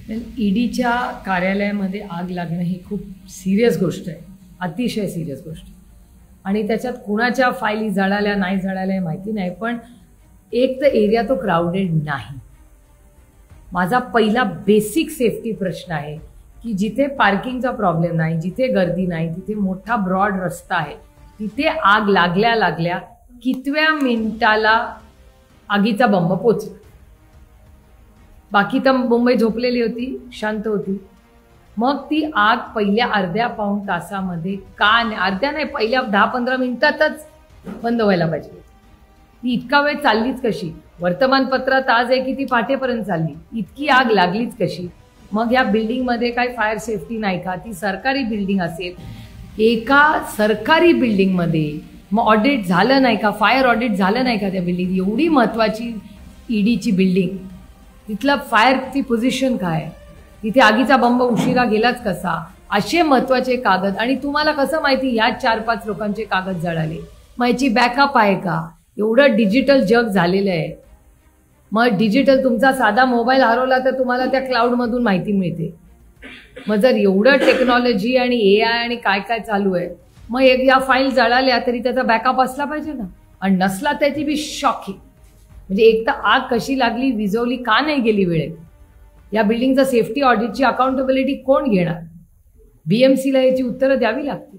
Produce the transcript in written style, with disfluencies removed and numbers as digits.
ईडीच्या कार्यालयामध्ये आग लागणं ही खूप सिरियस गोष्ट आहे, अतिशय सिरियस गोष्ट. आणि त्याच्यात कुणाच्या फाईली जळाल्या नाही जळाल्या माहिती नाही, पण एक तर एरिया तो क्राउडेड नाही. माझा पहिला बेसिक सेफ्टी प्रश्न आहे की जिथे पार्किंगचा प्रॉब्लेम नाही, जिथे गर्दी नाही, तिथे मोठा ब्रॉड रस्ता आहे, तिथे आग लागल्या लागल्या कितव्या मिनिटाला आगीचा बंब पोचला. बाकी तर मुंबई झोपलेली होती, शांत होती. मग ती आग पहिल्या अर्ध्या पाऊण तासामध्ये अर्ध्या नाही, पहिल्या 10-15 मिनिटातच बंद व्हायला पाहिजे. ती इतका वेळ चाललीच कशी? वर्तमानपत्रात आज आहे की ती पहाटेपर्यंत चालली. इतकी आग लागलीच कशी? मग या बिल्डिंगमध्ये काय फायर सेफ्टी नाही का? ती सरकारी बिल्डिंग असेल, एका सरकारी बिल्डिंगमध्ये मग ऑडिट झालं नाही का? फायर ऑडिट झालं नाही का त्या बिल्डिंग? एवढी महत्त्वाची ईडीची बिल्डिंग, तिथलं फायरची पोझिशन काय, तिथे आगीचा बंब उशिरा गेलाच कसा, असे महत्त्वाचे कागद. आणि तुम्हाला कसं माहिती या 4-5 लोकांचे कागद जळाले? मग याची बॅकअप आहे का? एवढं डिजिटल जग झालेलं आहे. मग डिजिटल तुमचा साधा मोबाईल हरवला तर तुम्हाला त्या क्लाउडमधून माहिती मिळते. मग जर एवढं टेक्नॉलॉजी आणि AI आणि काय काय चालू आहे, मग या फाईल जळाल्या तरी त्याचा बॅकअप असला पाहिजे ना. आणि नसला त्याची बी शॉकिंग. म्हणजे एक तर आग कशी लागली, विझवली का नाही गेली वेळेत? या बिल्डिंगचा सेफ्टी ऑडिटची अकाउंटेबिलिटी कोण घेणार? BMCला याची उत्तरं द्यावी लागतील.